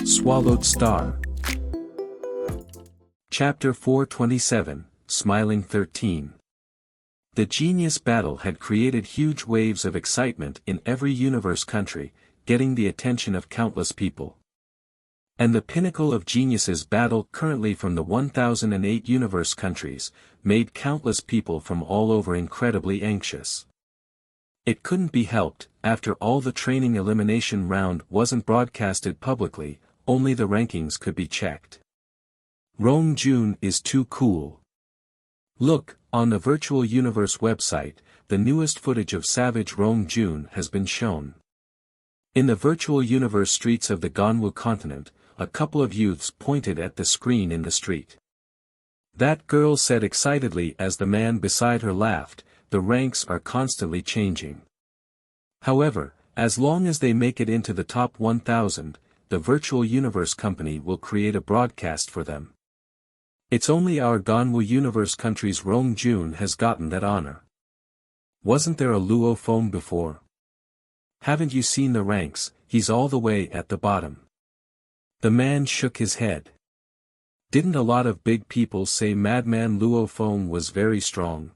Swallowed Star. Chapter 427, Smiling 13. The genius battle had created huge waves of excitement in every universe country, getting the attention of countless people. And the pinnacle of geniuses battle currently from the 1008 universe countries, made countless people from all over incredibly anxious. It couldn't be helped, after all the training elimination round wasn't broadcasted publicly, only the rankings could be checked. Rong Jun is too cool. Look, on the Virtual Universe website, the newest footage of Savage Rong Jun has been shown. In the Virtual Universe streets of the Ganwu continent, a couple of youths pointed at the screen in the street. That girl said excitedly as the man beside her laughed, the ranks are constantly changing. However, as long as they make it into the top 1000, the Virtual Universe company will create a broadcast for them. It's only our Ganwu Universe country's Rong Jun has gotten that honor. Wasn't there a Luo Feng before? Haven't you seen the ranks? He's all the way at the bottom. The man shook his head. Didn't a lot of big people say Madman Luo Feng was very strong?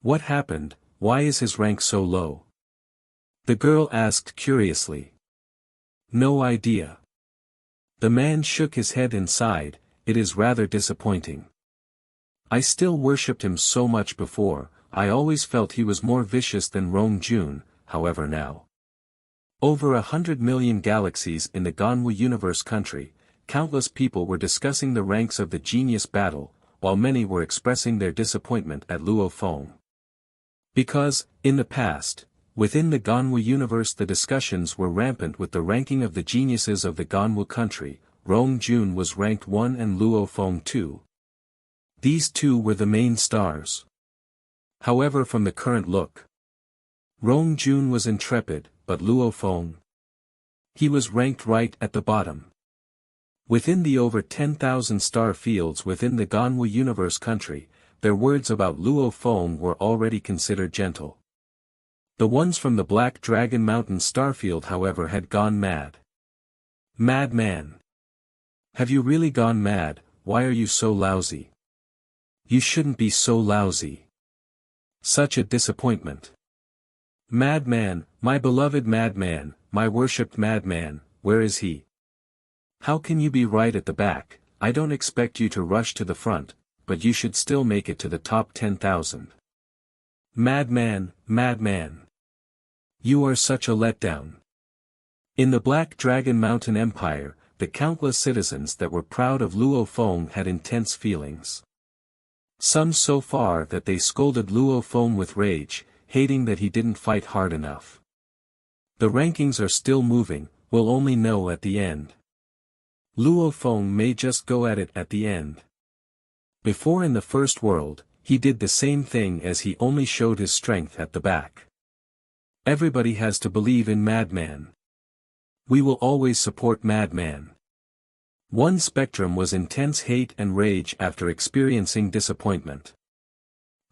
What happened? Why is his rank so low? The girl asked curiously. No idea. The man shook his head and sighed, it is rather disappointing. I still worshipped him so much before, I always felt he was more vicious than Rong Jun, however now. Over 100 million galaxies in the Ganwu Universe country, countless people were discussing the ranks of the genius battle, while many were expressing their disappointment at Luo Feng. Because, in the past, within the Ganwu Universe the discussions were rampant with the ranking of the geniuses of the Ganwu country, Rong Jun was ranked 1 and Luo Feng 2. These two were the main stars. However, from the current look, Rong Jun was intrepid, but Luo Feng, he was ranked right at the bottom. Within the over 10,000 star fields within the Ganwu Universe country, their words about Luo Feng were already considered gentle. The ones from the Black Dragon Mountain starfield however had gone mad. Madman. Have you really gone mad? Why are you so lousy? You shouldn't be so lousy. Such a disappointment. Madman, my beloved madman, my worshipped madman, where is he? How can you be right at the back? I don't expect you to rush to the front, but you should still make it to the top 10,000. Madman, madman. You are such a letdown. In the Black Dragon Mountain Empire, the countless citizens that were proud of Luo Feng had intense feelings. Some so far that they scolded Luo Feng with rage, hating that he didn't fight hard enough. The rankings are still moving, we'll only know at the end. Luo Feng may just go at it at the end. Before in the first world, he did the same thing as he only showed his strength at the back. Everybody has to believe in Madman. We will always support Madman. One spectrum was intense hate and rage after experiencing disappointment.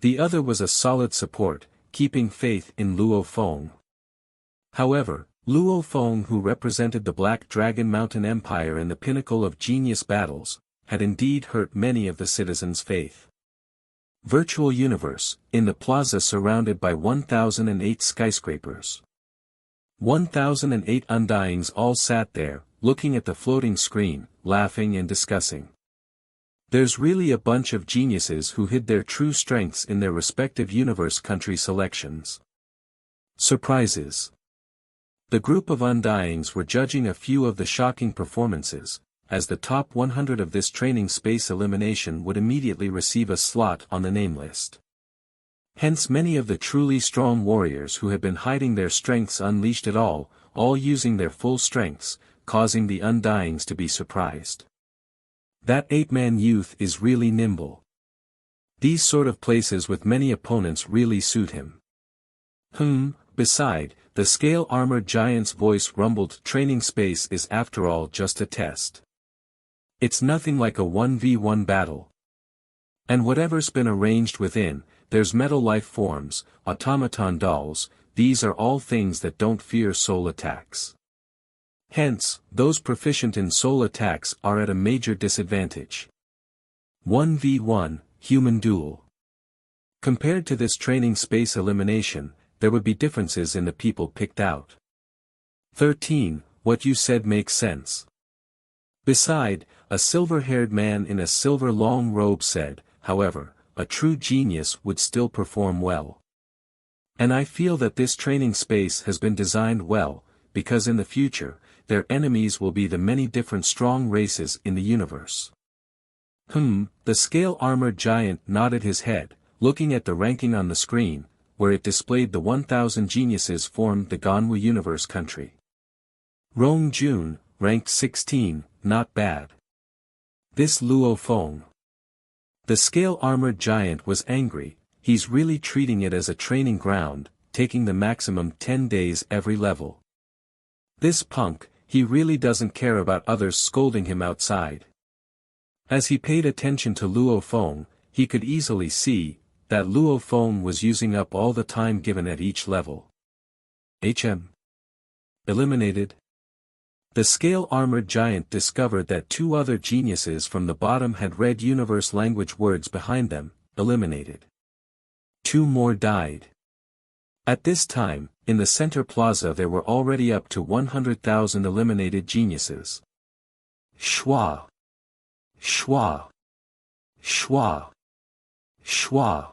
The other was a solid support, keeping faith in Luo Feng. However, Luo Feng, who represented the Black Dragon Mountain Empire in the pinnacle of genius battles, had indeed hurt many of the citizens' faith. Virtual Universe, in the plaza surrounded by 1008 skyscrapers. 1008 undyings all sat there, looking at the floating screen, laughing and discussing. There's really a bunch of geniuses who hid their true strengths in their respective universe country selections. Surprises. The group of undyings were judging a few of the shocking performances, as the top 100 of this training space elimination would immediately receive a slot on the name list. Hence many of the truly strong warriors who had been hiding their strengths unleashed it all using their full strengths, causing the undyings to be surprised. That ape-man youth is really nimble. These sort of places with many opponents really suit him. Beside, the scale-armored giant's voice rumbled, training space is after all just a test. It's nothing like a 1v1 battle. And whatever's been arranged within, there's metal life forms, automaton dolls, these are all things that don't fear soul attacks. Hence, those proficient in soul attacks are at a major disadvantage. 1v1, Human Duel. Compared to this training space elimination, there would be differences in the people picked out. 13. What you said makes sense. Beside, a silver-haired man in a silver long robe said, however, a true genius would still perform well. And I feel that this training space has been designed well, because in the future, their enemies will be the many different strong races in the universe. The scale-armored giant nodded his head, looking at the ranking on the screen, where it displayed the 1,000 geniuses formed the Ganwu universe country. Rong Jun, ranked 16, not bad. This Luo Feng. The scale-armored giant was angry. He's really treating it as a training ground, taking the maximum 10 days every level. This punk, he really doesn't care about others scolding him outside. As he paid attention to Luo Feng, he could easily see that Luo Feng was using up all the time given at each level. Eliminated. The scale-armored giant discovered that 2 other geniuses from the bottom had read universe language words behind them, eliminated. 2 more died. At this time, in the center plaza there were already up to 100,000 eliminated geniuses. Schwa. Schwa. Schwa. Schwa.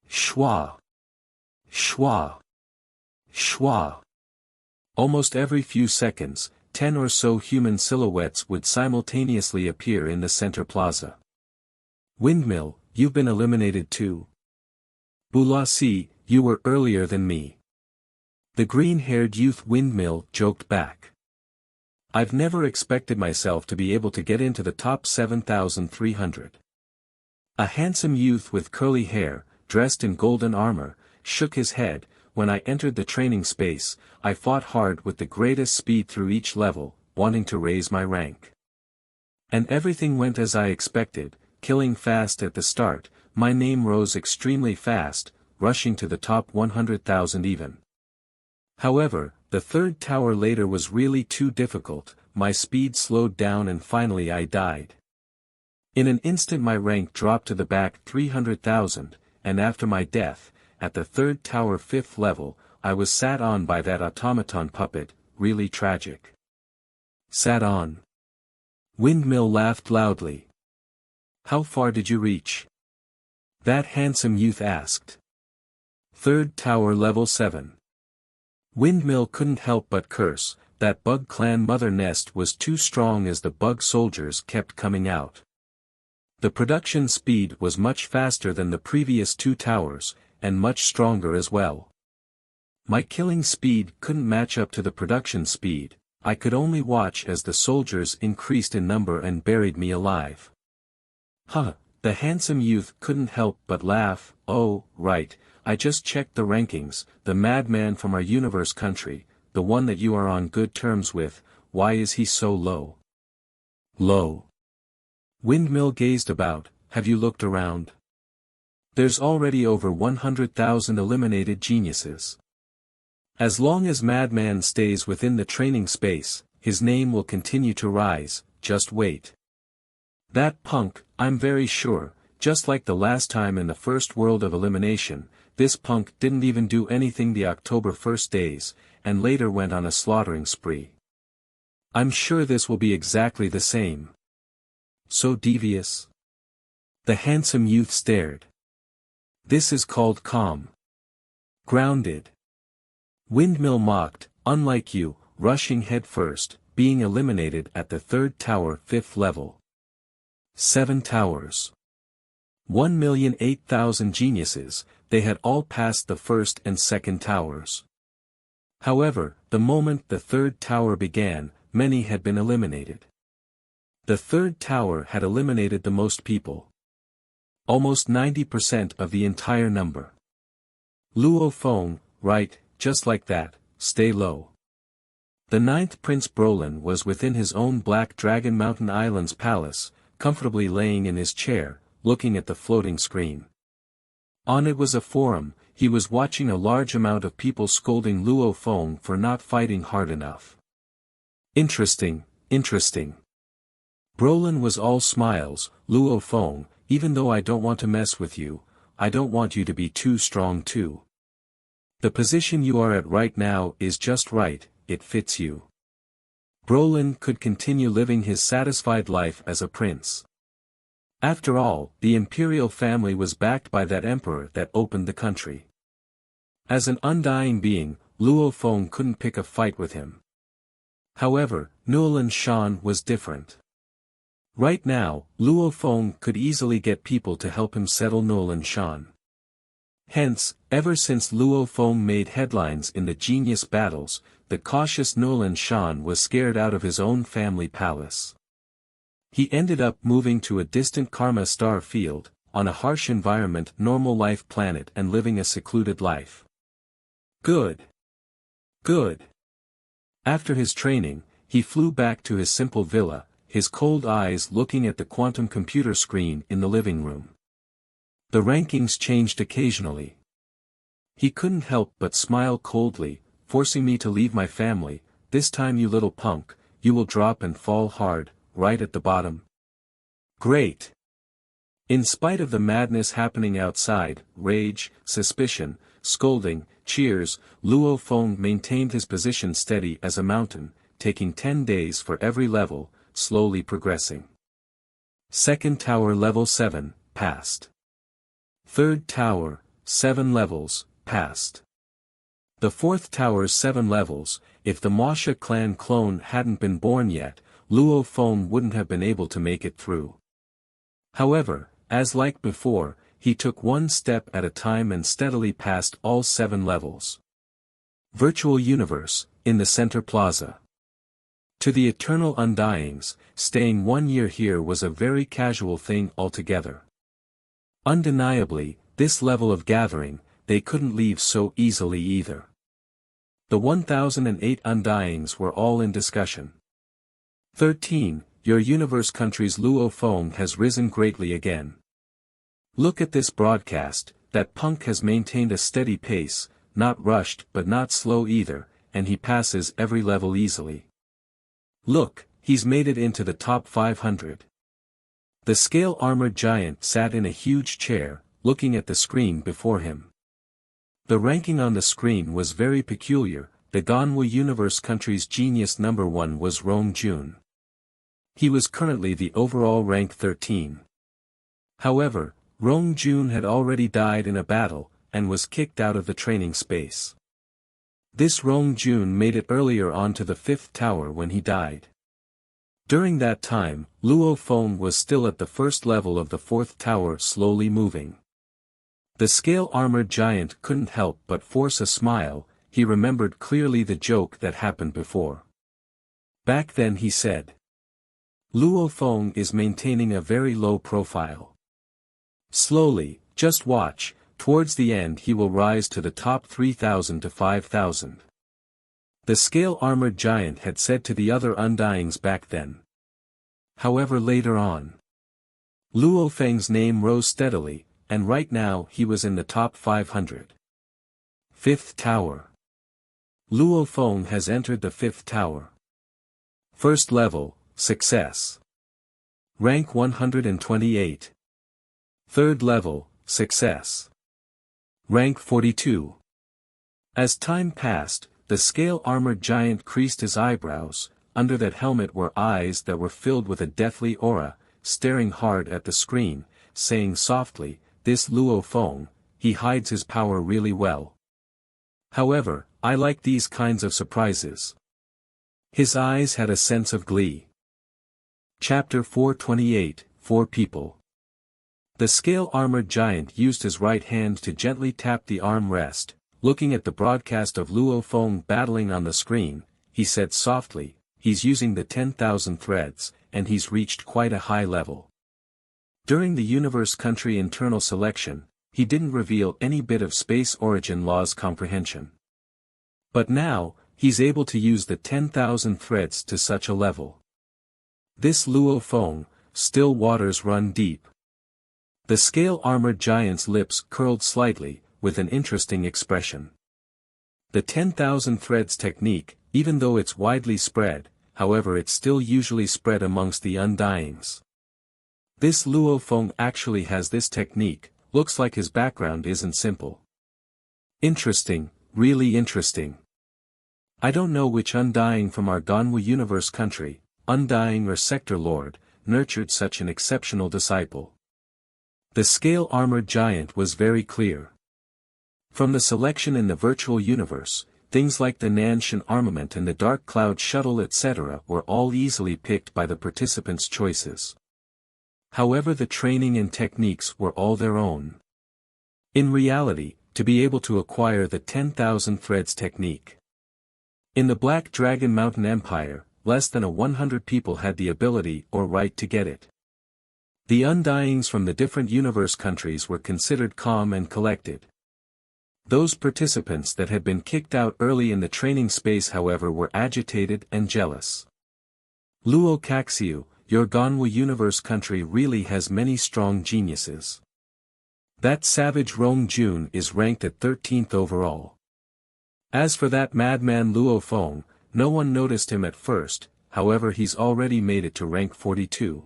Schwa. Schwa. Schwa. Almost every few seconds, 10 or so human silhouettes would simultaneously appear in the center plaza. Windmill, you've been eliminated too. Bulasi, you were earlier than me. The green-haired youth Windmill joked back. I've never expected myself to be able to get into the top 7,300. A handsome youth with curly hair, dressed in golden armor, shook his head. When I entered the training space, I fought hard with the greatest speed through each level, wanting to raise my rank. And everything went as I expected, killing fast at the start. My name rose extremely fast, rushing to the top 100,000 even. However, the 3rd tower later was really too difficult, my speed slowed down and finally I died. In an instant my rank dropped to the back 300,000, and after my death, at the 3rd tower 5th level, I was sat on by that automaton puppet, really tragic. Sat on. Windmill laughed loudly. How far did you reach? That handsome youth asked. 3rd tower level 7. Windmill couldn't help but curse, that bug clan mother nest was too strong as the bug soldiers kept coming out. The production speed was much faster than the previous 2 towers, and much stronger as well. My killing speed couldn't match up to the production speed, I could only watch as the soldiers increased in number and buried me alive. The handsome youth couldn't help but laugh. Oh, right, I just checked the rankings, the madman from our universe country, the one that you are on good terms with, why is he so low? Low. Windmill gazed about, have you looked around? There's already over 100,000 eliminated geniuses. As long as Madman stays within the training space, his name will continue to rise, just wait. That punk, I'm very sure, just like the last time in the first world of elimination, this punk didn't even do anything the October 1st days, and later went on a slaughtering spree. I'm sure this will be exactly the same. So devious. The handsome youth stared. This is called calm. Grounded. Windmill mocked, unlike you, rushing head first, being eliminated at the 3rd tower 5th level. 7 towers. 1,008,000 geniuses, they had all passed the 1st and 2nd towers. However, the moment the 3rd tower began, many had been eliminated. The 3rd tower had eliminated the most people. Almost 90% of the entire number. Luo Feng, right, just like that, stay low. The 9th Prince Brolin was within his own Black Dragon Mountain Island's palace, comfortably laying in his chair, looking at the floating screen. On it was a forum, he was watching a large amount of people scolding Luo Feng for not fighting hard enough. Interesting, interesting. Brolin was all smiles. Luo Feng, even though I don't want to mess with you, I don't want you to be too strong too. The position you are at right now is just right, it fits you. Brolin could continue living his satisfied life as a prince. After all, the imperial family was backed by that emperor that opened the country. As an undying being, Luo Feng couldn't pick a fight with him. However, Nuolan Shan was different. Right now, Luo Feng could easily get people to help him settle Nuolan Shan. Hence, ever since Luo Feng made headlines in the genius battles, the cautious Nuolan Shan was scared out of his own family palace. He ended up moving to a distant Karma star field, on a harsh environment normal life planet and living a secluded life. Good. Good. After his training, he flew back to his simple villa, his cold eyes looking at the quantum computer screen in the living room. The rankings changed occasionally. He couldn't help but smile coldly, forcing me to leave my family. This time, you little punk, you will drop and fall hard, right at the bottom. Great. In spite of the madness happening outside, rage, suspicion, scolding, cheers, Luo Feng maintained his position steady as a mountain, taking 10 days for every level, slowly progressing. Second tower level 7, passed. Third tower, 7 levels, passed. The fourth tower's 7 levels. If the Masha clan clone hadn't been born yet, Luo Feng wouldn't have been able to make it through. However, as like before, he took one step at a time and steadily passed all 7 levels. Virtual universe, in the center plaza. To the eternal undyings, staying 1 year here was a very casual thing altogether. Undeniably, this level of gathering, they couldn't leave so easily either. The 1008 undyings were all in discussion. 13. Your universe country's Luo Feng has risen greatly again. Look at this broadcast, that punk has maintained a steady pace, not rushed but not slow either, and he passes every level easily. Look, he's made it into the top 500. The scale-armored giant sat in a huge chair, looking at the screen before him. The ranking on the screen was very peculiar. The Ganwu Universe country's genius number 1 was Rong Jun. He was currently the overall rank 13. However, Rong Jun had already died in a battle, and was kicked out of the training space. This Rong Jun made it earlier onto the 5th tower when he died. During that time, Luo Feng was still at the first level of the 4th tower, slowly moving. The scale-armored giant couldn't help but force a smile. He remembered clearly the joke that happened before. Back then he said, Luo Feng is maintaining a very low profile. Slowly, just watch, towards the end he will rise to the top 3,000 to 5,000. The scale-armored giant had said to the other undyings back then. However, later on, Luo Feng's name rose steadily, and right now he was in the top 500. 5th tower. Luo Feng has entered the 5th tower. First level, success. Rank 128. Third level, success. Rank 42. As time passed, the scale-armored giant creased his eyebrows. Under that helmet were eyes that were filled with a deathly aura, staring hard at the screen, saying softly, this Luo Feng, he hides his power really well. However, I like these kinds of surprises. His eyes had a sense of glee. Chapter 428, 4 People. The scale-armored giant used his right hand to gently tap the armrest. Looking at the broadcast of Luo Feng battling on the screen, he said softly, he's using the 10,000 threads, and he's reached quite a high level. During the universe country internal selection, he didn't reveal any bit of space origin laws comprehension. But now, he's able to use the 10,000 threads to such a level. This Luo Feng, still waters run deep. The scale-armored giant's lips curled slightly, with an interesting expression. The 10,000 threads technique, even though it's widely spread, however it still usually spread amongst the undyings. This Luo Feng actually has this technique, looks like his background isn't simple. Interesting, really interesting. I don't know which undying from our Ganwu universe country, undying or sector lord, nurtured such an exceptional disciple. The scale armored giant was very clear. From the selection in the virtual universe, things like the Nanshan armament and the Dark Cloud shuttle etc. were all easily picked by the participants' choices. However, the training and techniques were all their own. In reality, to be able to acquire the 10,000 threads technique. In the Black Dragon Mountain Empire, less than 100 people had the ability or right to get it. The undyings from the different universe countries were considered calm and collected. Those participants that had been kicked out early in the training space however were agitated and jealous. Luo Caxiu, your Ganwu universe country really has many strong geniuses. That savage Rong Jun is ranked at 13th overall. As for that madman Luo Feng, no one noticed him at first, however he's already made it to rank 42.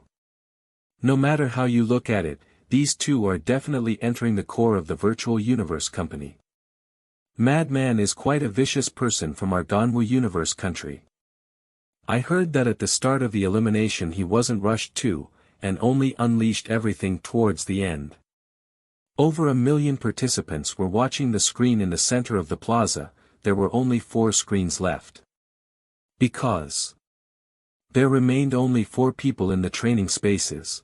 No matter how you look at it, these two are definitely entering the core of the virtual universe company. Madman is quite a vicious person from our Ganwu universe country. I heard that at the start of the elimination he wasn't rushed too, and only unleashed everything towards the end. Over 1 million participants were watching the screen in the center of the plaza, there were only 4 screens left. Because there remained only 4 people in the training spaces.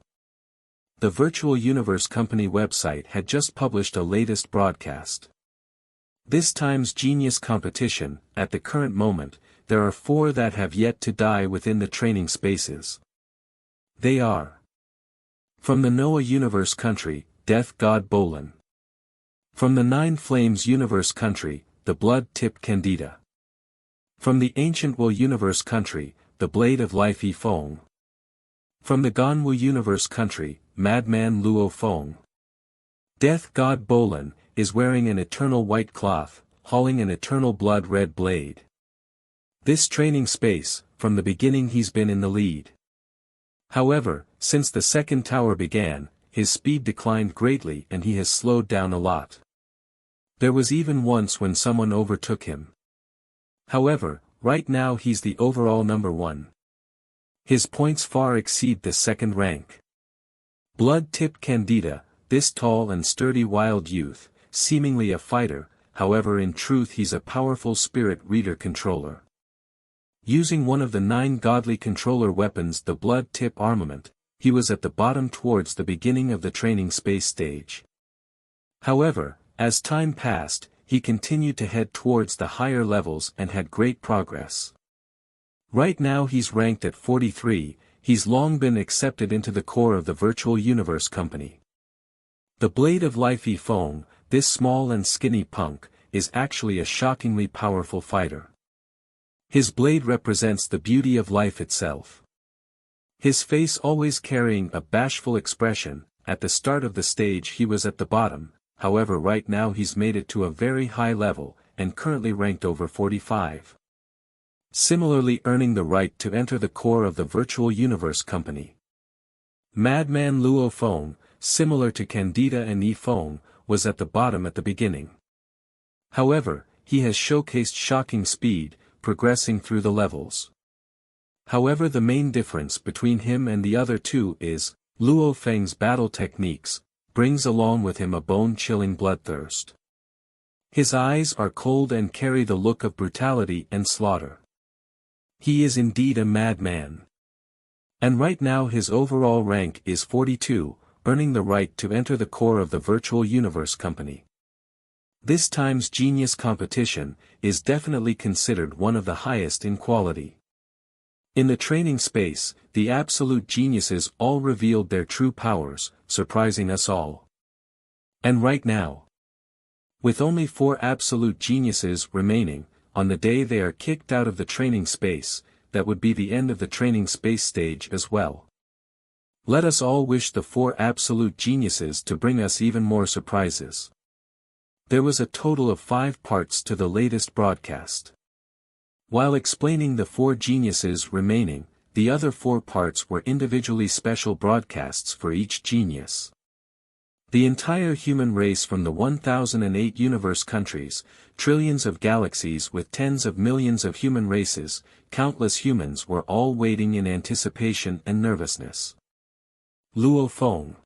The Virtual Universe Company website had just published a latest broadcast. This time's genius competition, at the current moment, there are 4 that have yet to die within the training spaces. They are: from the Noah Universe Country, Death God Bolin. From the Nine Flames Universe Country, the Blood Tip Candida. From the Ancient Wu Universe Country, the Blade of Life Yi Feng. From the Ganwu Universe Country, Madman Luo Feng. Death God Bolin is wearing an eternal white cloth, hauling an eternal blood red blade. This training space, from the beginning he's been in the lead. However, since the second tower began, his speed declined greatly and he has slowed down a lot. There was even once when someone overtook him. However, right now he's the overall number 1. His points far exceed the second rank. Blood Tip Candida, this tall and sturdy wild youth, seemingly a fighter, however in truth he's a powerful spirit reader controller. Using one of the 9 godly controller weapons, the Blood Tip armament, he was at the bottom towards the beginning of the training space stage. However, as time passed, he continued to head towards the higher levels and had great progress. Right now he's ranked at 43, he's long been accepted into the core of the Virtual Universe Company. The Blade of Life Yi Feng, this small and skinny punk, is actually a shockingly powerful fighter. His blade represents the beauty of life itself. His face always carrying a bashful expression, at the start of the stage he was at the bottom, however right now he's made it to a very high level, and currently ranked over 45. Similarly earning the right to enter the core of the Virtual Universe Company. Madman Luo Feng, similar to Candida and Yi Feng, was at the bottom at the beginning. However, he has showcased shocking speed, progressing through the levels. However, the main difference between him and the other two is, Luo Feng's battle techniques, brings along with him a bone-chilling bloodthirst. His eyes are cold and carry the look of brutality and slaughter. He is indeed a madman. And right now his overall rank is 42, earning the right to enter the core of the Virtual Universe Company. This time's genius competition is definitely considered one of the highest in quality. In the training space, the absolute geniuses all revealed their true powers, surprising us all. And right now, with only 4 absolute geniuses remaining, on the day they are kicked out of the training space, that would be the end of the training space stage as well. Let us all wish the 4 absolute geniuses to bring us even more surprises. There was a total of 5 parts to the latest broadcast. While explaining the 4 geniuses remaining, the other 4 parts were individually special broadcasts for each genius. The entire human race from the 1008 universe countries, trillions of galaxies with tens of millions of human races, countless humans were all waiting in anticipation and nervousness. Luo Feng.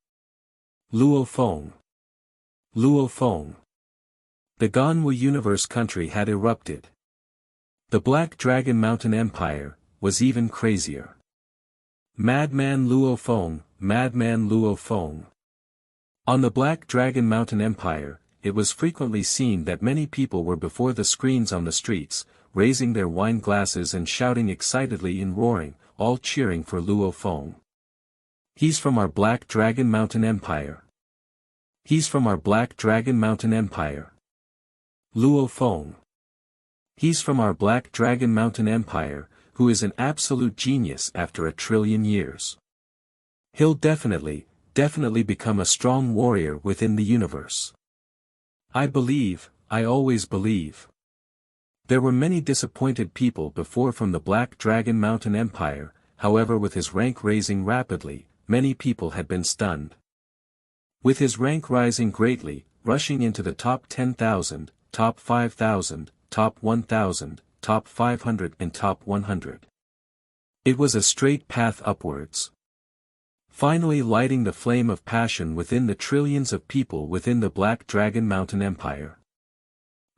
Luo Feng. Luo Feng. The Ganwu universe country had erupted. The Black Dragon Mountain Empire was even crazier. Madman Luo Feng, Madman Luo Feng. On the Black Dragon Mountain Empire, it was frequently seen that many people were before the screens on the streets, raising their wine glasses and shouting excitedly and roaring, all cheering for Luo Feng. He's from our Black Dragon Mountain Empire. He's from our Black Dragon Mountain Empire. Luo Feng. He's from our Black Dragon Mountain Empire, who is an absolute genius after 1 trillion years. He'll definitely become a strong warrior within the universe. I believe, I always believe. There were many disappointed people before from the Black Dragon Mountain Empire, however with his rank rising rapidly, many people had been stunned. With his rank rising greatly, rushing into the top 10,000, top 5,000, top 1,000, top 500 and top 100. It was a straight path upwards. Finally lighting the flame of passion within the trillions of people within the Black Dragon Mountain Empire.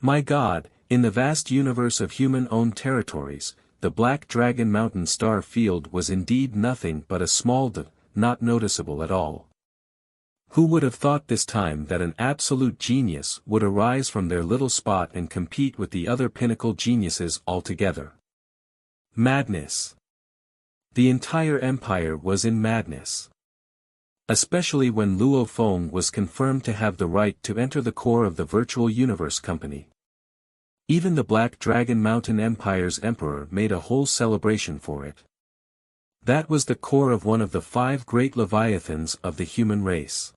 My God, in the vast universe of human-owned territories, the Black Dragon Mountain star field was indeed nothing but a small dot, not noticeable at all. Who would have thought this time that an absolute genius would arise from their little spot and compete with the other pinnacle geniuses altogether? Madness. The entire empire was in madness. Especially when Luo Feng was confirmed to have the right to enter the core of the Virtual Universe Company. Even the Black Dragon Mountain Empire's emperor made a whole celebration for it. That was the core of one of the 5 great leviathans of the human race.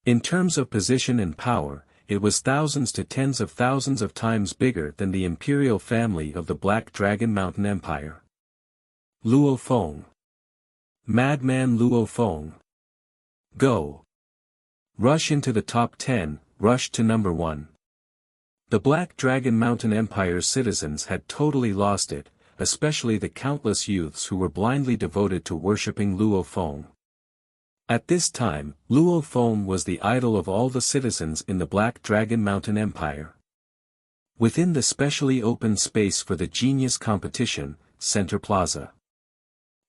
In terms of position and power, it was thousands to tens of thousands of times bigger than the imperial family of the Black Dragon Mountain Empire. Luo Feng. Madman Luo Feng. Go. Rush into the top 10, rush to number 1. The Black Dragon Mountain Empire's citizens had totally lost it, especially the countless youths who were blindly devoted to worshipping Luo Feng. At this time, Luo Feng was the idol of all the citizens in the Black Dragon Mountain Empire. Within the specially opened space for the genius competition, Center Plaza.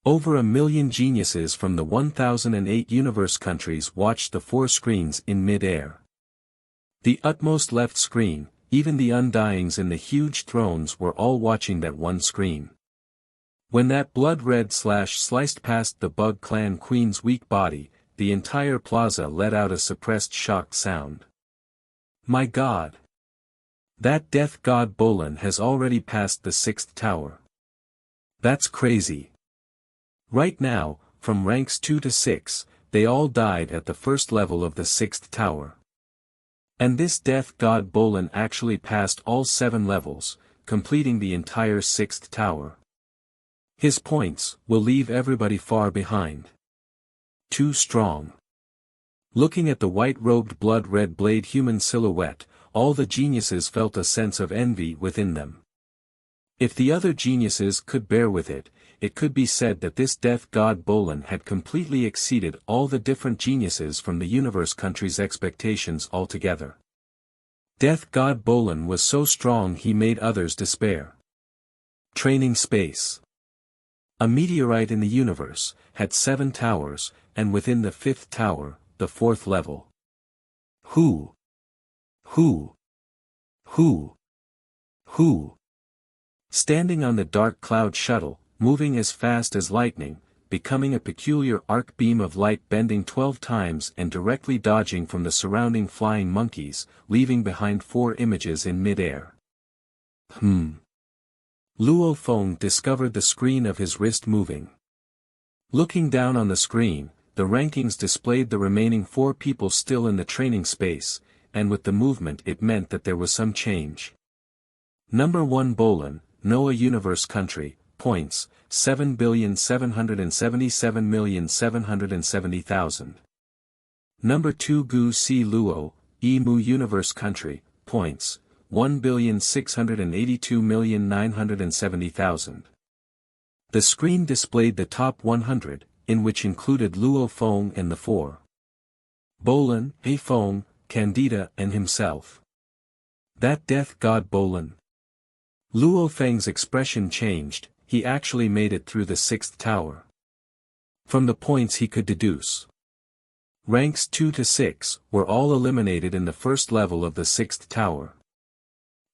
Over 1 million geniuses from the 1008 universe countries watched the 4 screens in mid-air. The utmost left screen, even the undyings in the huge thrones were all watching that one screen. When that blood-red slash sliced past the Bug Clan Queen's weak body, the entire plaza let out a suppressed shocked sound. My God! That death god Bolin has already passed the 6th tower. That's crazy. Right now, from ranks 2 to 6, they all died at the first level of the 6th tower. And this death god Bolin actually passed all 7 levels, completing the entire 6th tower. His points will leave everybody far behind. Too strong. Looking at the white-robed blood-red blade human silhouette, all the geniuses felt a sense of envy within them. If the other geniuses could bear with it, it could be said that this death god Bolin had completely exceeded all the different geniuses from the universe country's expectations altogether. Death god Bolin was so strong he made others despair. Training space. A meteorite in the universe, had 7 towers, and within the 5th tower, the 4th level. Who? Standing on the dark cloud shuttle, moving as fast as lightning, becoming a peculiar arc beam of light bending 12 times and directly dodging from the surrounding flying monkeys, leaving behind 4 images in mid-air. Luo Feng discovered the screen of his wrist moving. Looking down on the screen, the rankings displayed the remaining 4 people still in the training space, and with the movement it meant that there was some change. Number 1 Bolin, Noah Universe Country, points, 7,777,770,000. Number 2 Gu Si Luo, Emu Universe Country, points, 1,682,970,000. The screen displayed the top 100, in which included Luo Feng and the four. Bolin, A Feng, Candida and himself. That death god Bolin. Luo Feng's expression changed, he actually made it through the 6th tower. From the points he could deduce. Ranks 2 to 6 were all eliminated in the first level of the 6th tower.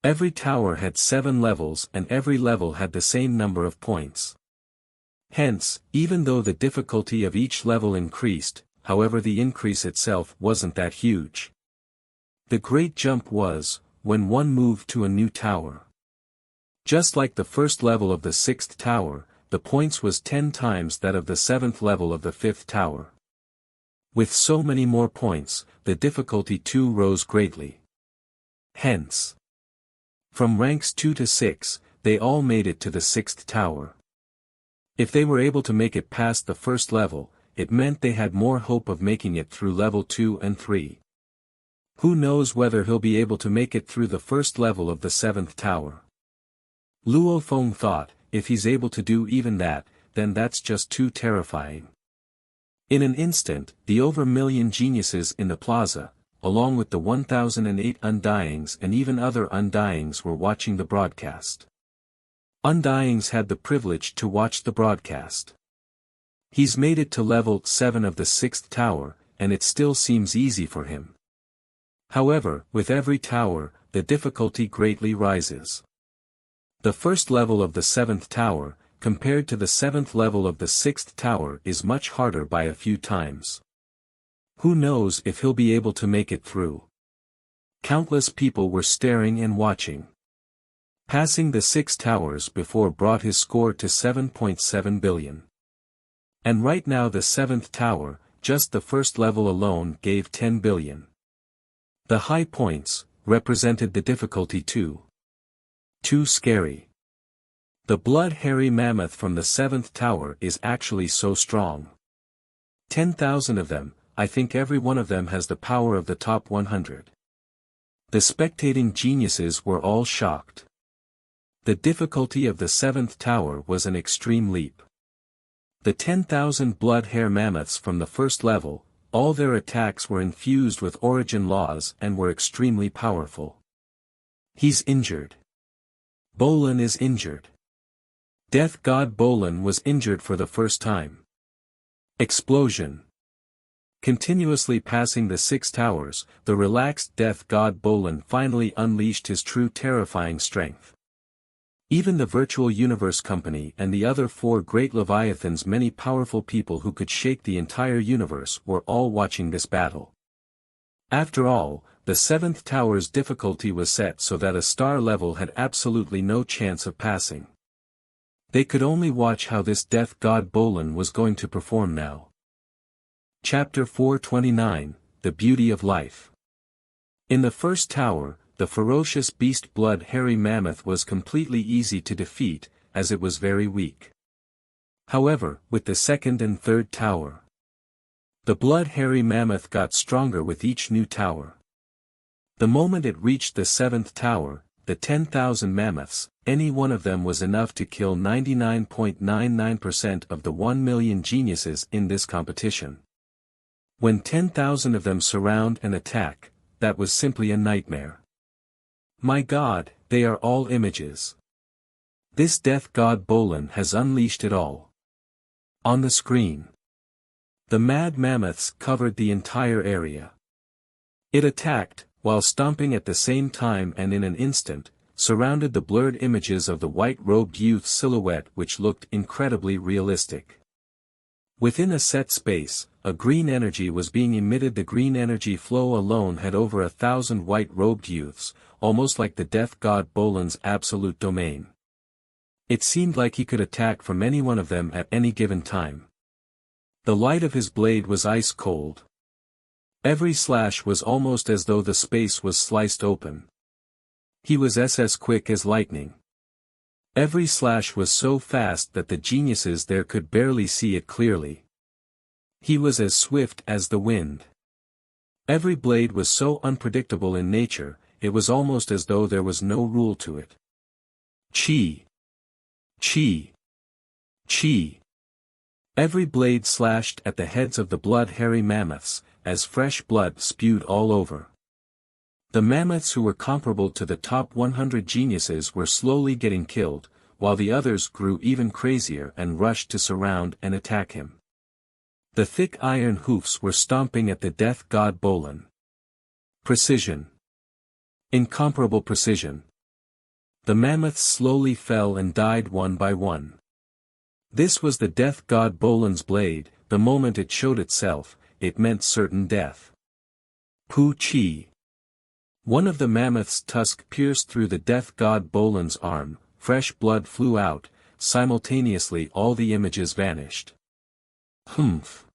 Every tower had 7 levels and every level had the same number of points. Hence, even though the difficulty of each level increased, however the increase itself wasn't that huge. The great jump was, when one moved to a new tower. Just like the first level of the 6th tower, the points was 10 times that of the 7th level of the 5th tower. With so many more points, the difficulty too rose greatly. Hence, from ranks 2 to 6, they all made it to the 6th tower. If they were able to make it past the first level, it meant they had more hope of making it through level 2 and 3. Who knows whether he'll be able to make it through the first level of the 7th tower. Luo Feng thought, if he's able to do even that, then that's just too terrifying. In an instant, the over million geniuses in the plaza, along with the 1008 Undyings and even other Undyings were watching the broadcast. Undyings had the privilege to watch the broadcast. He's made it to level 7 of the 6th tower, and it still seems easy for him. However, with every tower, the difficulty greatly rises. The first level of the 7th tower, compared to the 7th level of the 6th tower is much harder by a few times. Who knows if he'll be able to make it through? Countless people were staring and watching. Passing the 6 towers before brought his score to 7.7 billion. And right now the 7th tower, just the first level alone gave 10 billion. The high points, represented the difficulty too. Too scary. The blood-hairy mammoth from the 7th tower is actually so strong. 10,000 of them, I think every one of them has the power of the top 100. The spectating geniuses were all shocked. The difficulty of the 7th tower was an extreme leap. The 10,000 blood-hair mammoths from the first level, all their attacks were infused with origin laws and were extremely powerful. He's injured. Bolin is injured. Death god Bolin was injured for the first time. Explosion. Continuously passing the 6 towers, the relaxed death god Bolin finally unleashed his true terrifying strength. Even the Virtual Universe Company and the other 4 great Leviathans, many powerful people who could shake the entire universe, were all watching this battle. After all, the 7th tower's difficulty was set so that a star level had absolutely no chance of passing. They could only watch how this death god Bolin was going to perform now. Chapter 429, The Beauty of Life. In the first tower, the ferocious beast blood-hairy mammoth was completely easy to defeat, as it was very weak. However, with the 2nd and 3rd tower, the blood-hairy mammoth got stronger with each new tower. The moment it reached the 7th tower, the 10,000 mammoths, any one of them was enough to kill 99.99% of the 1 million geniuses in this competition. When 10,000 of them surround and attack, that was simply a nightmare. My God, they are all images. This death god Bolin has unleashed it all. On the screen, the mad mammoths covered the entire area. It attacked, while stomping at the same time, and in an instant, surrounded the blurred images of the white-robed youth's silhouette, which looked incredibly realistic. Within a set space, a green energy was being emitted. The green energy flow alone had over 1,000 white-robed youths, almost like the death god Bolin's absolute domain. It seemed like he could attack from any one of them at any given time. The light of his blade was ice cold. Every slash was almost as though the space was sliced open. He was quick as lightning. Every slash was so fast that the geniuses there could barely see it clearly. He was as swift as the wind. Every blade was so unpredictable in nature, it was almost as though there was no rule to it. Chi! Chi! Chi! Every blade slashed at the heads of the blood-hairy mammoths, as fresh blood spewed all over. The mammoths who were comparable to the top 100 geniuses were slowly getting killed, while the others grew even crazier and rushed to surround and attack him. The thick iron hoofs were stomping at the death god Bolin. Precision. Incomparable precision. The mammoths slowly fell and died one by one. This was the death god Bolin's blade. The moment it showed itself, it meant certain death. Pu Chi. One of the mammoth's tusk pierced through the death god Bolin's arm, fresh blood flew out, simultaneously all the images vanished. Humph!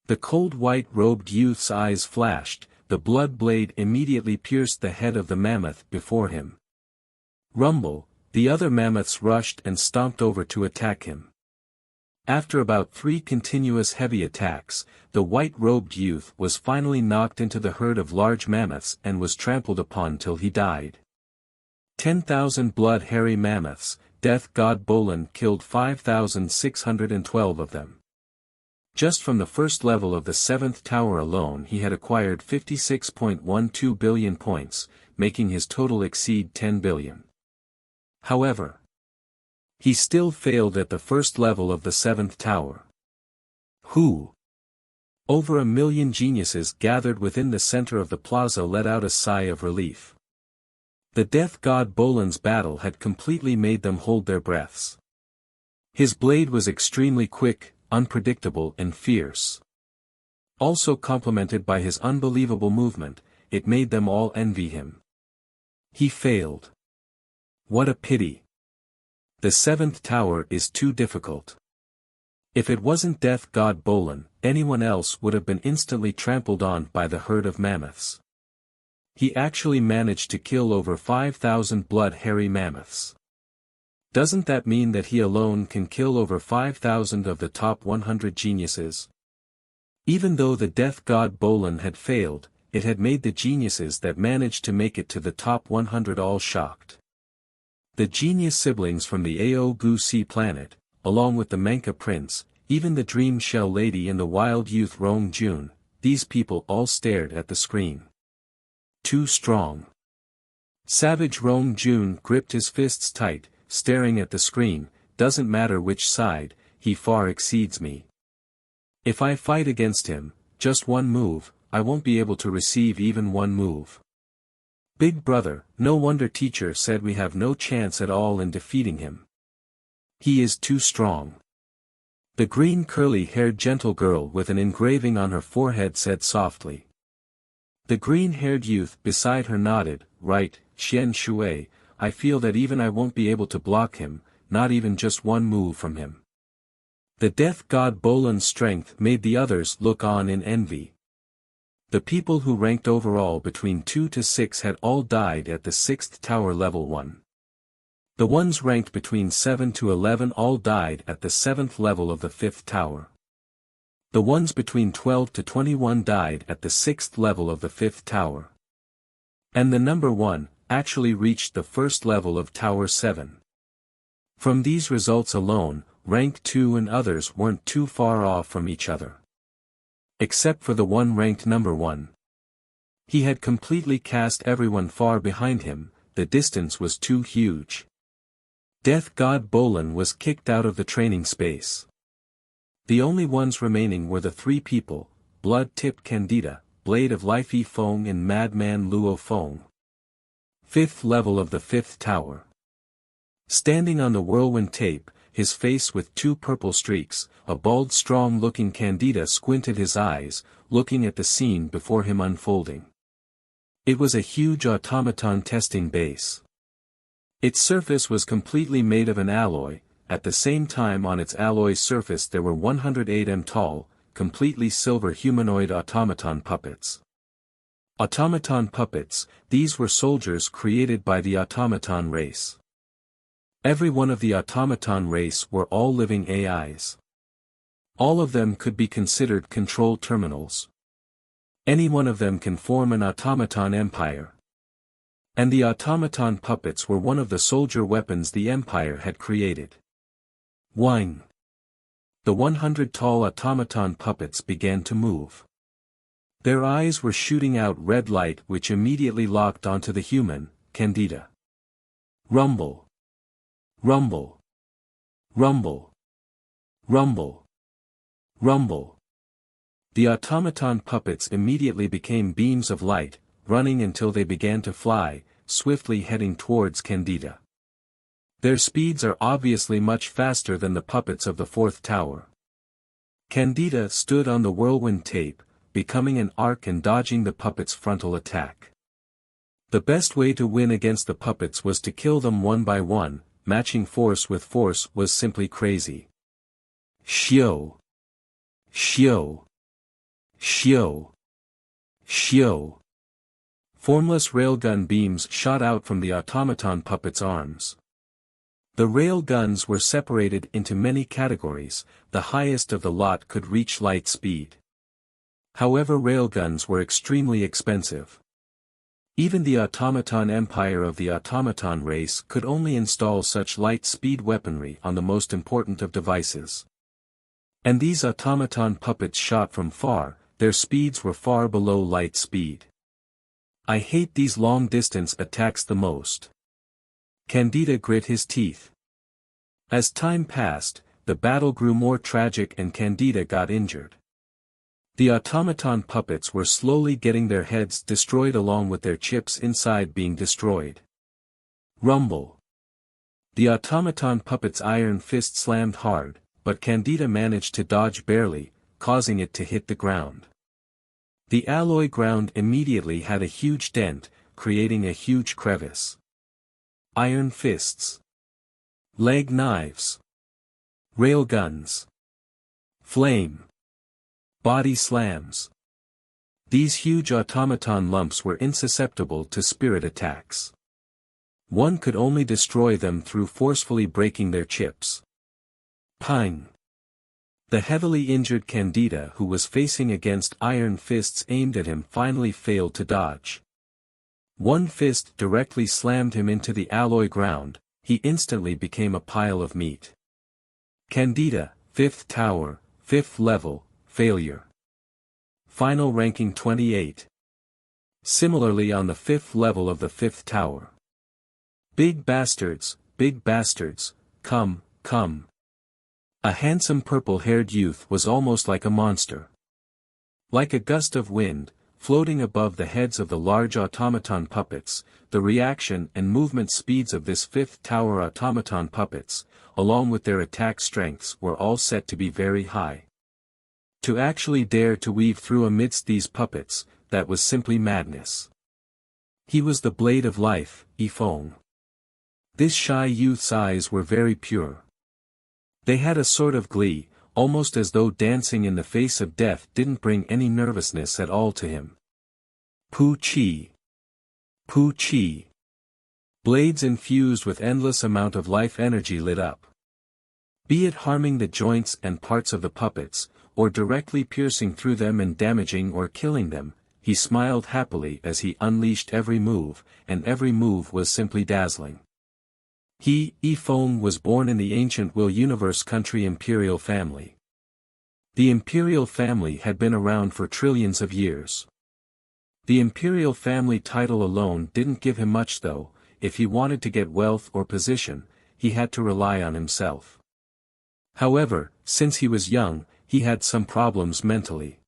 The cold white-robed youth's eyes flashed, the blood blade immediately pierced the head of the mammoth before him. Rumble, the other mammoths rushed and stomped over to attack him. After about 3 continuous heavy attacks, the white-robed youth was finally knocked into the herd of large mammoths and was trampled upon till he died. 10,000 blood-hairy mammoths, death god Bolin killed 5,612 of them. Just from the first level of the 7th tower alone he had acquired 56.12 billion points, making his total exceed 10 billion. However, he still failed at the first level of the 7th tower. Who? Over 1 million geniuses gathered within the center of the plaza let out a sigh of relief. The death god Bolin's battle had completely made them hold their breaths. His blade was extremely quick, unpredictable and fierce. Also complemented by his unbelievable movement, it made them all envy him. He failed. What a pity. The 7th tower is too difficult. If it wasn't death god Bolin, anyone else would have been instantly trampled on by the herd of mammoths. He actually managed to kill over 5,000 blood-hairy mammoths. Doesn't that mean that he alone can kill over 5,000 of the top 100 geniuses? Even though the death god Bolin had failed, it had made the geniuses that managed to make it to the top 100 all shocked. The genius siblings from the Ao Gu Sea planet, along with the Menka prince, even the dream shell lady and the wild youth Rong Jun, these people all stared at the screen. Too strong. Savage Rong Jun gripped his fists tight, staring at the screen. Doesn't matter which side, he far exceeds me. If I fight against him, just one move, I won't be able to receive even one move. Big brother, no wonder teacher said we have no chance at all in defeating him. He is too strong. The green curly-haired gentle girl with an engraving on her forehead said softly. The green-haired youth beside her nodded, right, Xian Shui, I feel that even I won't be able to block him, not even just one move from him. The death god Bolin's strength made the others look on in envy. The people who ranked overall between 2 to 6 had all died at the 6th tower level 1. The ones ranked between 7 to 11 all died at the 7th level of the 5th tower. The ones between 12 to 21 died at the 6th level of the 5th tower. And the number 1 actually reached the 1st level of Tower 7. From these results alone, rank 2 and others weren't too far off from each other. Except for the one ranked number 1. He had completely cast everyone far behind him, the distance was too huge. Death god Bolin was kicked out of the training space. The only ones remaining were the 3 people, blood-tipped Candida, Blade of Life Feng and Madman Luo Feng. 5th level of the 5th tower. Standing on the whirlwind tape, his face with 2 purple streaks, a bald strong-looking Candida squinted his eyes, looking at the scene before him unfolding. It was a huge automaton testing base. Its surface was completely made of an alloy, at the same time on its alloy surface there were 108 m tall, completely silver humanoid automaton puppets. Automaton puppets, these were soldiers created by the automaton race. Every one of the automaton race were all living AIs. All of them could be considered control terminals. Any one of them can form an automaton empire. And the automaton puppets were one of the soldier weapons the empire had created. Whine. The 100 tall automaton puppets began to move. Their eyes were shooting out red light which immediately locked onto the human, Candida. Rumble. Rumble. Rumble. Rumble. Rumble. The automaton puppets immediately became beams of light, running until they began to fly, swiftly heading towards Candida. Their speeds are obviously much faster than the puppets of the fourth tower. Candida stood on the whirlwind tape, becoming an arc and dodging the puppets' frontal attack. The best way to win against the puppets was to kill them one by one. Matching force with force was simply crazy. Shio. Shio. Shio. Shio. Formless railgun beams shot out from the automaton puppets' arms. The rail guns were separated into many categories, the highest of the lot could reach light speed. However, railguns were extremely expensive. Even the automaton empire of the automaton race could only install such light-speed weaponry on the most important of devices. And these automaton puppets shot from far, their speeds were far below light speed. I hate these long-distance attacks the most. Candida grit his teeth. As time passed, the battle grew more tragic and Candida got injured. The automaton puppets were slowly getting their heads destroyed along with their chips inside being destroyed. Rumble. The automaton puppet's iron fist slammed hard, but Candida managed to dodge barely, causing it to hit the ground. The alloy ground immediately had a huge dent, creating a huge crevice. Iron fists. Leg knives. Railguns. Flame. Body slams. These huge automaton lumps were insusceptible to spirit attacks. One could only destroy them through forcefully breaking their chips. Pine. The heavily injured Candida who was facing against iron fists aimed at him finally failed to dodge. One fist directly slammed him into the alloy ground, he instantly became a pile of meat. Candida, 5th tower, 5th level, failure. Final ranking 28. Similarly on the 5th level of the 5th tower. Big bastards, come, come. A handsome purple-haired youth was almost like a monster. Like a gust of wind, floating above the heads of the large automaton puppets, the reaction and movement speeds of this 5th tower automaton puppets, along with their attack strengths were all set to be very high. To actually dare to weave through amidst these puppets, that was simply madness. He was the blade of life, Yifeng. This shy youth's eyes were very pure. They had a sort of glee, almost as though dancing in the face of death didn't bring any nervousness at all to him. Pu Chi. Pu Chi. Blades infused with endless amount of life energy lit up. Be it harming the joints and parts of the puppets, or directly piercing through them and damaging or killing them, he smiled happily as he unleashed every move, and every move was simply dazzling. He, Yifeng, was born in the ancient Will Universe country imperial family. The imperial family had been around for trillions of years. The imperial family title alone didn't give him much though. If he wanted to get wealth or position, he had to rely on himself. However, since he was young, he had some problems mentally.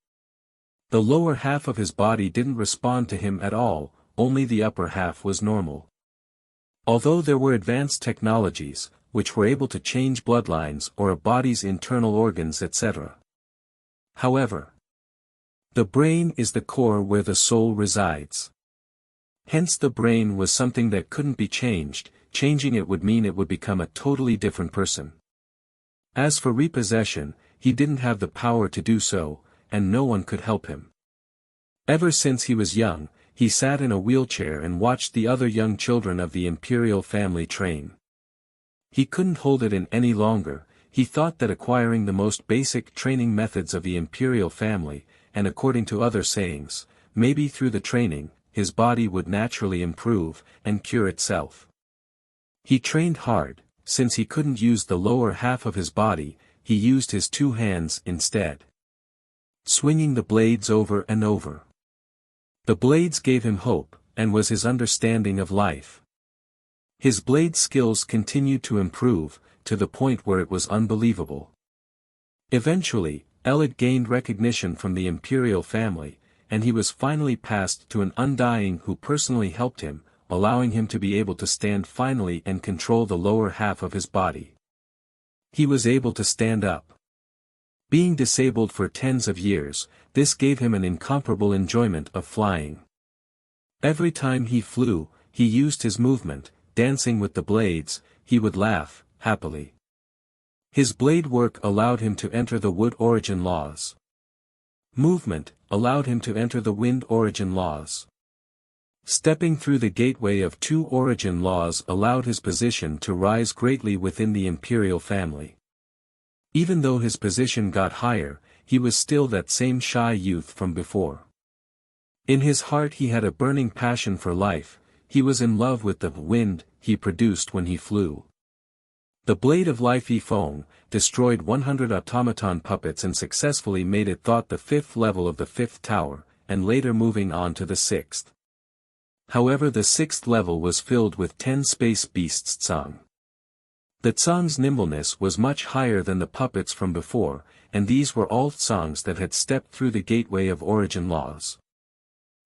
The lower half of his body didn't respond to him at all, only the upper half was normal. Although there were advanced technologies, which were able to change bloodlines or a body's internal organs etc. However, the brain is the core where the soul resides. Hence the brain was something that couldn't be changed, changing it would mean it would become a totally different person. As for repossession, he didn't have the power to do so, and no one could help him. Ever since he was young, he sat in a wheelchair and watched the other young children of the imperial family train. He couldn't hold it in any longer. He thought that acquiring the most basic training methods of the imperial family, and according to other sayings, maybe through the training, his body would naturally improve, and cure itself. He trained hard. Since he couldn't use the lower half of his body, he used his 2 hands instead, swinging the blades over and over. The blades gave him hope, and was his understanding of life. His blade skills continued to improve, to the point where it was unbelievable. Eventually, Elliot gained recognition from the imperial family, and he was finally passed to an undying who personally helped him, allowing him to be able to stand finally and control the lower half of his body. He was able to stand up. Being disabled for tens of years, this gave him an incomparable enjoyment of flying. Every time he flew, he used his movement, dancing with the blades, he would laugh, happily. His blade work allowed him to enter the wood origin laws. Movement allowed him to enter the wind origin laws. Stepping through the gateway of 2 origin laws allowed his position to rise greatly within the imperial family. Even though his position got higher, he was still that same shy youth from before. In his heart he had a burning passion for life. He was in love with the wind he produced when he flew. The blade of life Feng destroyed 100 automaton puppets and successfully made it thought the 5th level of the 5th tower, and later moving on to the 6th. However, the 6th level was filled with 10 space beasts Tsang. The Tsang's nimbleness was much higher than the puppets from before, and these were all Tsangs that had stepped through the gateway of origin laws.